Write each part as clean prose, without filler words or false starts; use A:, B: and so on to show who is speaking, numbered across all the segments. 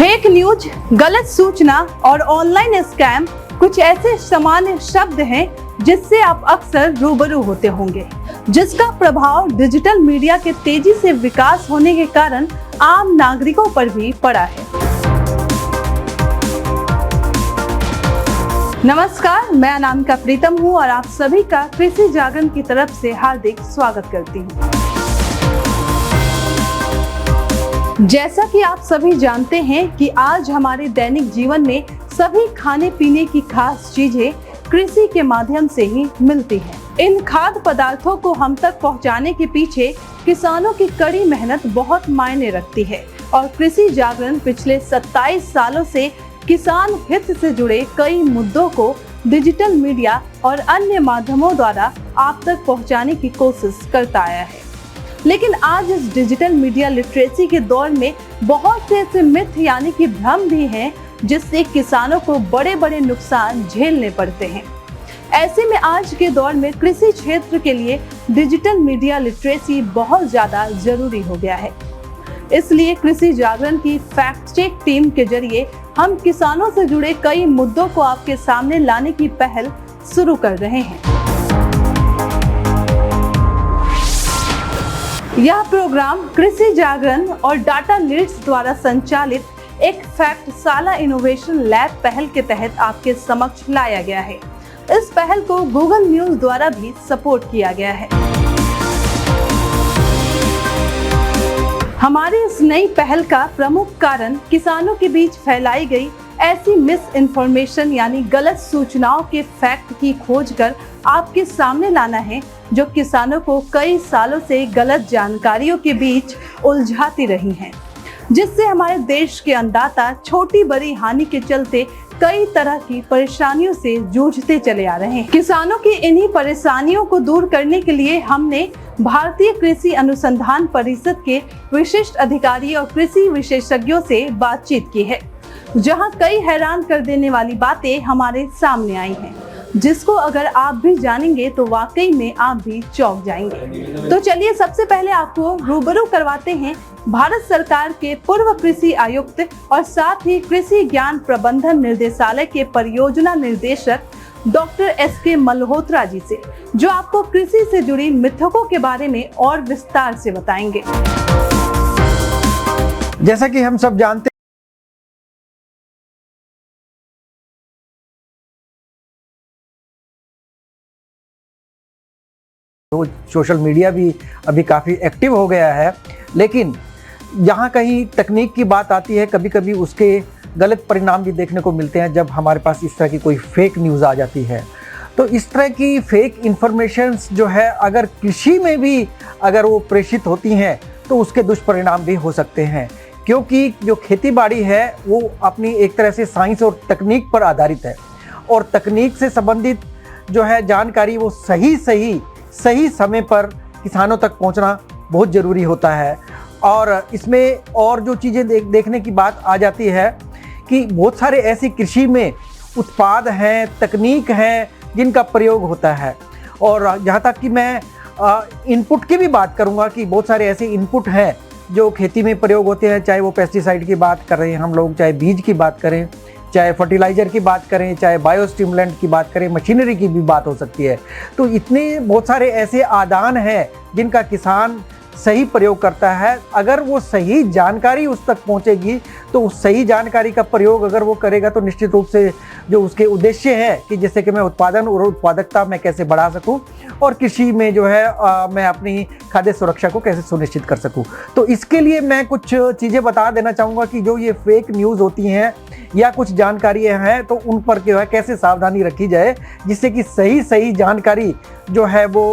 A: Fake news, गलत सूचना और ऑनलाइन स्कैम कुछ ऐसे सामान्य शब्द हैं जिससे आप अक्सर रूबरू होते होंगे, जिसका प्रभाव डिजिटल मीडिया के तेजी से विकास होने के कारण आम नागरिकों पर भी पड़ा है। नमस्कार, मैं अनामिका प्रीतम हूँ और आप सभी का कृषि जागरण की तरफ से हार्दिक स्वागत करती हूँ। जैसा कि आप सभी जानते हैं कि आज हमारे दैनिक जीवन में सभी खाने पीने की खास चीजें कृषि के माध्यम से ही मिलती हैं। इन खाद्य पदार्थों को हम तक पहुंचाने के पीछे किसानों की कड़ी मेहनत बहुत मायने रखती है और कृषि जागरण पिछले 27 सालों से किसान हित से जुड़े कई मुद्दों को डिजिटल मीडिया और अन्य माध्यमों द्वारा आप तक पहुंचाने की कोशिश करता आया है। लेकिन आज इस डिजिटल मीडिया लिटरेसी के दौर में बहुत से ऐसे मिथ यानी कि भ्रम भी हैं जिससे किसानों को बड़े बड़े नुकसान झेलने पड़ते हैं। ऐसे में आज के दौर में कृषि क्षेत्र के लिए डिजिटल मीडिया लिटरेसी बहुत ज्यादा जरूरी हो गया है। इसलिए कृषि जागरण की फैक्ट चेक टीम के जरिए हम किसानों से जुड़े कई मुद्दों को आपके सामने लाने की पहल शुरू कर रहे हैं। यह प्रोग्राम कृषि जागरण और डाटा लीड्स द्वारा संचालित एक फैक्ट साला इनोवेशन लैब पहल के तहत आपके समक्ष लाया गया है। इस पहल को गूगल न्यूज द्वारा भी सपोर्ट किया गया है। हमारी इस नई पहल का प्रमुख कारण किसानों के बीच फैलाई गई ऐसी मिस इन्फॉर्मेशन यानी गलत सूचनाओं के फैक्ट की खोज कर आपके सामने लाना है, जो किसानों को कई सालों से गलत जानकारियों के बीच उलझाती रही हैं, जिससे हमारे देश के अन्नदाता छोटी बड़ी हानि के चलते कई तरह की परेशानियों से जूझते चले आ रहे हैं। किसानों की इन्हीं परेशानियों को दूर करने के लिए हमने भारतीय कृषि अनुसंधान परिषद के विशिष्ट अधिकारी और कृषि विशेषज्ञों से बातचीत की है, जहां कई हैरान कर देने वाली बातें हमारे सामने आई हैं, जिसको अगर आप भी जानेंगे तो वाकई में आप भी चौंक जाएंगे। तो चलिए सबसे पहले आपको रूबरू करवाते हैं भारत सरकार के पूर्व कृषि आयुक्त और साथ ही कृषि ज्ञान प्रबंधन निर्देशालय के परियोजना निर्देशक डॉक्टर SK मल्होत्रा जी से, जो आपको कृषि से जुड़ी मिथकों के बारे में और विस्तार से बताएंगे।
B: जैसा कि हम सब जानते तो सोशल मीडिया भी अभी काफ़ी एक्टिव हो गया है, लेकिन जहाँ कहीं तकनीक की बात आती है कभी कभी उसके गलत परिणाम भी देखने को मिलते हैं जब हमारे पास इस तरह की कोई फेक न्यूज़ आ जाती है। तो इस तरह की फेक इन्फॉर्मेशंस जो है अगर कृषि में भी अगर वो प्रेषित होती हैं तो उसके दुष्परिणाम भी हो सकते हैं, क्योंकि जो खेती बाड़ी है वो अपनी एक तरह से साइंस और तकनीक पर आधारित है और तकनीक से संबंधित जो है जानकारी वो सही समय पर किसानों तक पहुंचना बहुत ज़रूरी होता है। और इसमें और जो चीज़ें देखने की बात आ जाती है कि बहुत सारे ऐसी कृषि में उत्पाद हैं, तकनीक हैं जिनका प्रयोग होता है। और जहाँ तक कि मैं इनपुट की भी बात करूँगा कि बहुत सारे ऐसे इनपुट हैं जो खेती में प्रयोग होते हैं, चाहे वो पेस्टिसाइड की बात कर रहे हैं हम लोग, चाहे बीज की बात करें, चाहे फर्टिलाइज़र की बात करें, चाहे बायोस्टिमुलेंट की बात करें, मशीनरी की भी बात हो सकती है। तो इतने बहुत सारे ऐसे आदान हैं जिनका किसान सही प्रयोग करता है। अगर वो सही जानकारी उस तक पहुंचेगी तो उस सही जानकारी का प्रयोग अगर वो करेगा तो निश्चित रूप से जो उसके उद्देश्य है कि जैसे कि मैं उत्पादन और उत्पादकता मैं कैसे बढ़ा सकूं और कृषि में जो है मैं अपनी खाद्य सुरक्षा को कैसे सुनिश्चित कर सकूं, तो इसके लिए मैं कुछ चीज़ें बता देना चाहूँगा कि जो ये फेक न्यूज़ होती हैं या कुछ जानकारियाँ हैं तो उन पर जो है कैसे सावधानी रखी जाए जिससे कि सही जानकारी जो है वो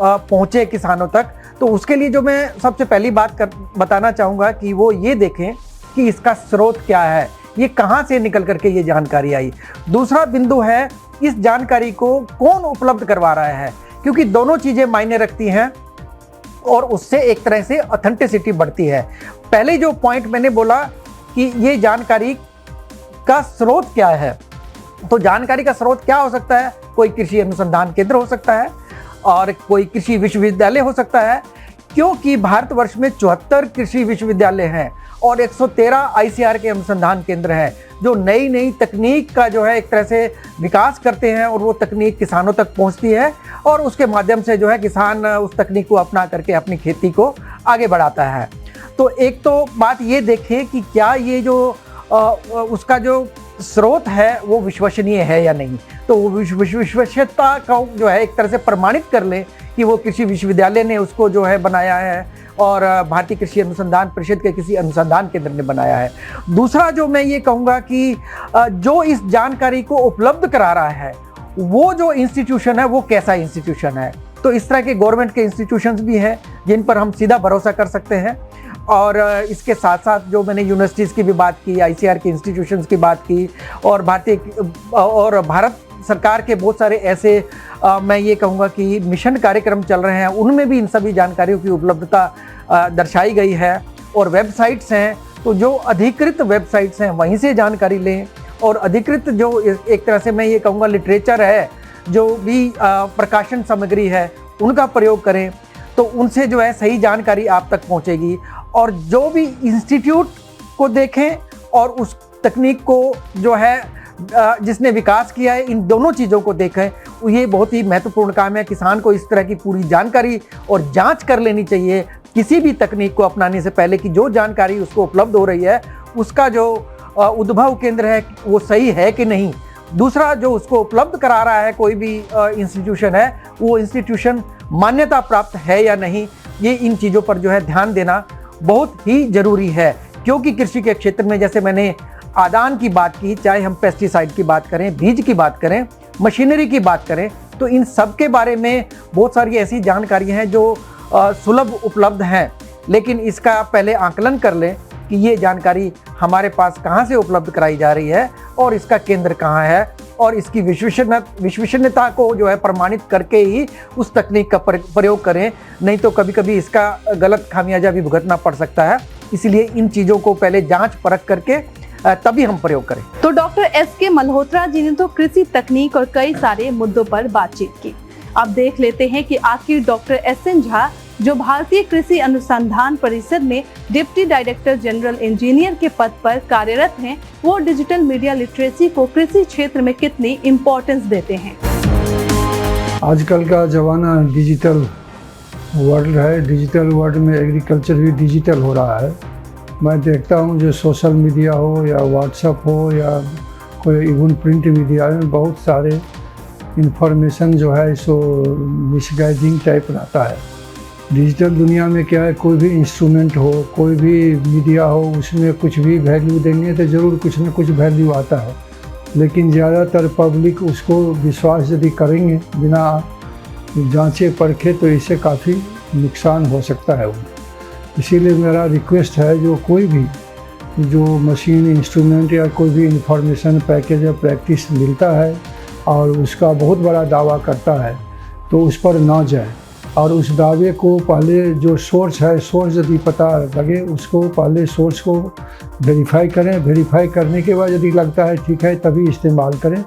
B: पहुँचे किसानों तक। तो उसके लिए जो मैं सबसे पहली बात बताना चाहूँगा कि वो ये देखें कि इसका स्रोत क्या है, ये कहाँ से निकल करके ये जानकारी आई। दूसरा बिंदु है इस जानकारी को कौन उपलब्ध करवा रहा है, क्योंकि दोनों चीज़ें मायने रखती हैं और उससे एक तरह से ऑथेंटिसिटी बढ़ती है। पहले जो पॉइंट मैंने बोला कि ये जानकारी का स्रोत क्या है, तो जानकारी का स्रोत क्या हो सकता है, कोई कृषि अनुसंधान केंद्र हो सकता है और कोई कृषि विश्वविद्यालय हो सकता है, क्योंकि भारतवर्ष में 74 कृषि विश्वविद्यालय हैं और 113 ICAR के अनुसंधान केंद्र हैं जो नई नई तकनीक का जो है एक तरह से विकास करते हैं और वो तकनीक किसानों तक पहुंचती है और उसके माध्यम से जो है किसान उस तकनीक को अपना करके अपनी खेती को आगे बढ़ाता है। तो एक तो बात ये देखें कि क्या ये जो उसका जो स्रोत है वो विश्वसनीय है या नहीं, तो वो विश्वसनीयता का जो है एक तरह से प्रमाणित कर लें कि वो कृषि विश्वविद्यालय ने उसको जो है बनाया है और भारतीय कृषि अनुसंधान परिषद के किसी अनुसंधान केंद्र ने बनाया है। दूसरा जो मैं ये कहूँगा कि जो इस जानकारी को उपलब्ध करा रहा है वो जो इंस्टीट्यूशन है वो कैसा इंस्टीट्यूशन है। तो इस तरह के गवर्नमेंट के इंस्टीट्यूशंस भी हैं जिन पर हम सीधा भरोसा कर सकते हैं और इसके साथ साथ जो मैंने यूनिवर्सिटीज़ की भी बात की, ICAR के इंस्टीट्यूशंस की बात की और भारत सरकार के बहुत सारे ऐसे मैं ये कहूँगा कि मिशन कार्यक्रम चल रहे हैं, उनमें भी इन सभी जानकारियों की उपलब्धता दर्शाई गई है। और वेबसाइट्स हैं तो जो अधिकृत वेबसाइट्स हैं वहीं से जानकारी लें और अधिकृत जो एक तरह से मैं ये कहूँगा लिटरेचर है, जो भी प्रकाशन सामग्री है उनका प्रयोग करें तो उनसे जो है सही जानकारी आप तक पहुँचेगी। और जो भी इंस्टीट्यूट को देखें और उस तकनीक को जो है जिसने विकास किया है, इन दोनों चीज़ों को देखें। ये बहुत ही महत्वपूर्ण काम है। किसान को इस तरह की पूरी जानकारी और जांच कर लेनी चाहिए किसी भी तकनीक को अपनाने से पहले कि जो जानकारी उसको उपलब्ध हो रही है उसका जो उद्भव केंद्र है वो सही है कि नहीं। दूसरा, जो उसको उपलब्ध करा रहा है कोई भी इंस्टीट्यूशन है वो इंस्टीट्यूशन मान्यता प्राप्त है या नहीं। ये इन चीज़ों पर जो है ध्यान देना बहुत ही ज़रूरी है, क्योंकि कृषि के क्षेत्र में जैसे मैंने आदान की बात की, चाहे हम पेस्टिसाइड की बात करें, बीज की बात करें, मशीनरी की बात करें, तो इन सब के बारे में बहुत सारी ऐसी जानकारियाँ हैं जो सुलभ उपलब्ध हैं। लेकिन इसका पहले आकलन कर लें कि ये जानकारी हमारे पास कहाँ से उपलब्ध कराई जा रही है और इसका केंद्र कहाँ है और इसकी विश्वसनीयता को जो है प्रमाणित करके ही उस तकनीक का प्रयोग करें, नहीं तो कभी कभी इसका गलत खामियाजा भी भुगतना पड़ सकता है। इसलिए इन चीज़ों को पहले जांच परख करके तभी हम प्रयोग करें।
A: तो डॉक्टर SK मल्होत्रा जी ने तो कृषि तकनीक और कई सारे मुद्दों पर बातचीत की। अब देख लेते हैं कि आखिर डॉक्टर SN झा जो भारतीय कृषि अनुसंधान परिषद में डिप्टी डायरेक्टर जनरल इंजीनियर के पद पर कार्यरत हैं, वो डिजिटल मीडिया लिटरेसी को कृषि क्षेत्र में कितनी इम्पोर्टेंस देते हैं।
C: आजकल का जमाना डिजिटल वर्ल्ड है। डिजिटल वर्ल्ड में एग्रीकल्चर भी डिजिटल हो रहा है। मैं देखता हूँ जो सोशल मीडिया हो या व्हाट्सएप हो या कोई इवन प्रिंट मीडिया में बहुत सारे इन्फॉर्मेशन जो है सो मिसगाइडिंग टाइप रहता है। डिजिटल दुनिया में क्या है, कोई भी इंस्ट्रूमेंट हो, कोई भी मीडिया हो, उसमें कुछ भी वैल्यू देंगे तो ज़रूर कुछ न कुछ वैल्यू आता है, लेकिन ज़्यादातर पब्लिक उसको विश्वास यदि करेंगे बिना जांचे परखे तो इससे काफ़ी नुकसान हो सकता है उनको। इसीलिए मेरा रिक्वेस्ट है जो कोई भी जो मशीन इंस्ट्रूमेंट या कोई भी इंफॉर्मेशन पैकेज या प्रैक्टिस मिलता है और उसका बहुत बड़ा दावा करता है तो उस पर ना जाए और उस दावे को पहले जो सोर्स है, सोर्स यदि पता लगे उसको पहले सोर्स को वेरीफाई करें। वेरीफाई करने के बाद यदि लगता है ठीक है तभी इस्तेमाल करें,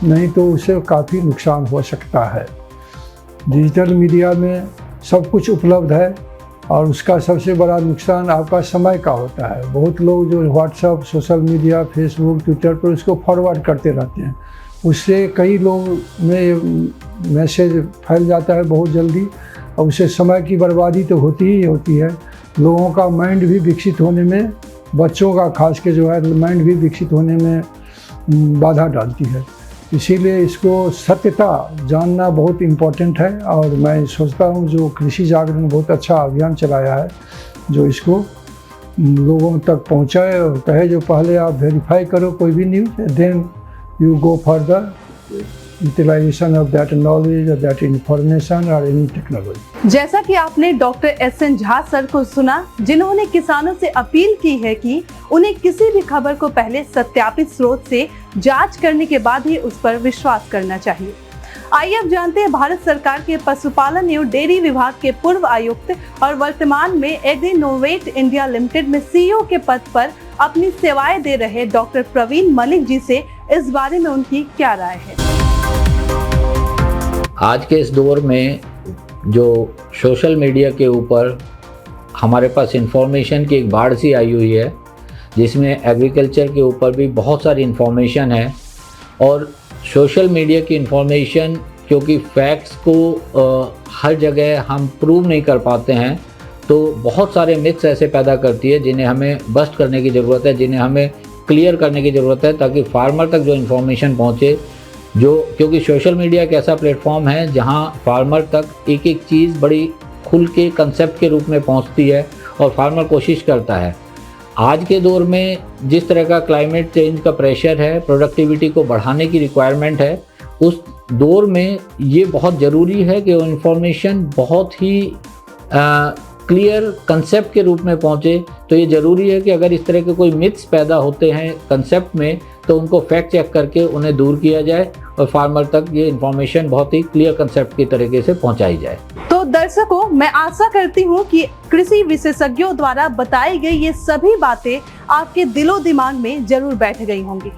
C: नहीं तो उससे काफ़ी नुकसान हो सकता है। डिजिटल मीडिया में सब कुछ उपलब्ध है और उसका सबसे बड़ा नुकसान आपका समय का होता है। बहुत लोग जो WhatsApp, social media, Facebook, Twitter पर उसको फॉरवर्ड करते रहते हैं, उससे कई लोग में मैसेज फैल जाता है बहुत जल्दी और उससे समय की बर्बादी तो होती ही होती है। लोगों का माइंड भी विकसित होने में, बच्चों का खास के जो है माइंड भी विकसित होने में बाधा डालती है। इसीलिए इसको सत्यता जानना बहुत इम्पोर्टेंट है और मैं सोचता हूँ जो कृषि जागरण बहुत अच्छा अभियान चलाया है जो इसको लोगों तक पहुँचाए और कहे जो पहले आप वेरीफाई करो कोई भी news, then you go further utilization of that knowledge or that information or any technology।
A: जैसा कि आपने डॉक्टर SN झा सर को सुना, जिन्होंने किसानों से अपील की है कि उन्हें किसी भी खबर को पहले सत्यापित स्रोत से जांच करने के बाद ही उस पर विश्वास करना चाहिए। आइए अब जानते हैं भारत सरकार के पशुपालन एवं डेयरी विभाग के पूर्व आयुक्त और वर्तमान में एग्रीनोवेट इंडिया लिमिटेड में CEO के पद पर अपनी सेवाएं दे रहे डॉक्टर प्रवीण मलिक जी से इस बारे में उनकी क्या राय है।
D: आज के इस दौर में जो सोशल मीडिया के ऊपर हमारे पास इंफॉर्मेशन की एक बाढ़ सी आई हुई है, जिसमें एग्रीकल्चर के ऊपर भी बहुत सारी इंफॉर्मेशन है। और सोशल मीडिया की इंफॉर्मेशन, क्योंकि फैक्ट्स को हर जगह हम प्रूव नहीं कर पाते हैं, तो बहुत सारे मिथ्स ऐसे पैदा करती है जिन्हें हमें बस्ट करने की ज़रूरत है, जिन्हें हमें क्लियर करने की ज़रूरत है, ताकि फार्मर तक जो इन्फॉर्मेशन पहुँचे। क्योंकि सोशल मीडिया एक ऐसा प्लेटफॉर्म है जहां फार्मर तक एक एक चीज़ बड़ी खुल के कंसेप्ट के रूप में पहुंचती है और फार्मर कोशिश करता है। आज के दौर में जिस तरह का क्लाइमेट चेंज का प्रेशर है, प्रोडक्टिविटी को बढ़ाने की रिक्वायरमेंट है, उस दौर में ये बहुत ज़रूरी है कि वो इन्फॉर्मेशन बहुत ही क्लियर कंसेप्ट के रूप में पहुँचे। तो ये ज़रूरी है कि अगर इस तरह के कोई मिथ्स पैदा होते हैं कंसेप्ट में, तो उनको फैक्ट चेक करके उन्हें दूर किया जाए और फार्मर तक ये इन्फॉर्मेशन बहुत ही क्लियर कंसेप्ट की तरीके से पहुंचाई जाए।
A: तो दर्शकों, मैं आशा करती हूँ कि कृषि विशेषज्ञों द्वारा बताई गई ये सभी बातें आपके दिलो दिमाग में जरूर बैठ गई होंगी,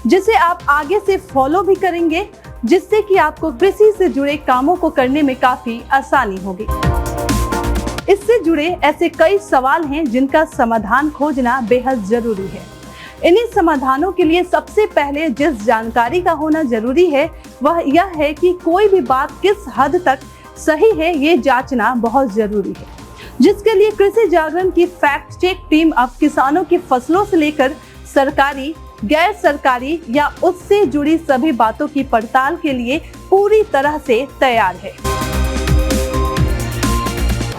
A: जिसे आप आगे से फॉलो भी करेंगे, जिससे कि आपको कृषि से जुड़े कामों को करने में काफी आसानी होगी। इससे जुड़े ऐसे कई सवाल हैं जिनका समाधान खोजना बेहद जरूरी है। इन्हीं समाधानों के लिए सबसे पहले जिस जानकारी का होना जरूरी है वह यह है कि कोई भी बात किस हद तक सही है, ये जांचना बहुत जरूरी है, जिसके लिए कृषि जागरण की फैक्ट चेक टीम अब किसानों की फसलों से लेकर सरकारी, गैर सरकारी या उससे जुड़ी सभी बातों की पड़ताल के लिए पूरी तरह से तैयार है।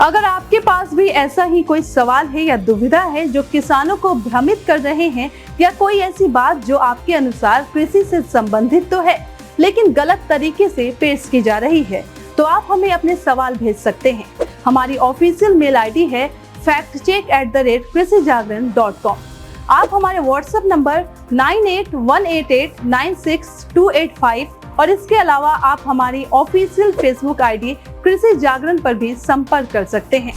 A: अगर आपके पास भी ऐसा ही कोई सवाल है या दुविधा है जो किसानों को भ्रमित कर रहे हैं, या कोई ऐसी बात जो आपके अनुसार कृषि से संबंधित तो है लेकिन गलत तरीके से पेश की जा रही है, तो आप हमें अपने सवाल भेज सकते हैं। हमारी ऑफिशियल मेल आईडी है factcheck@krishijagrana.com। आप हमारे व्हाट्सएप नंबर 9818896285 और इसके अलावा आप हमारी ऑफिशियल फेसबुक आईडी कृषि जागरण पर भी संपर्क कर सकते हैं।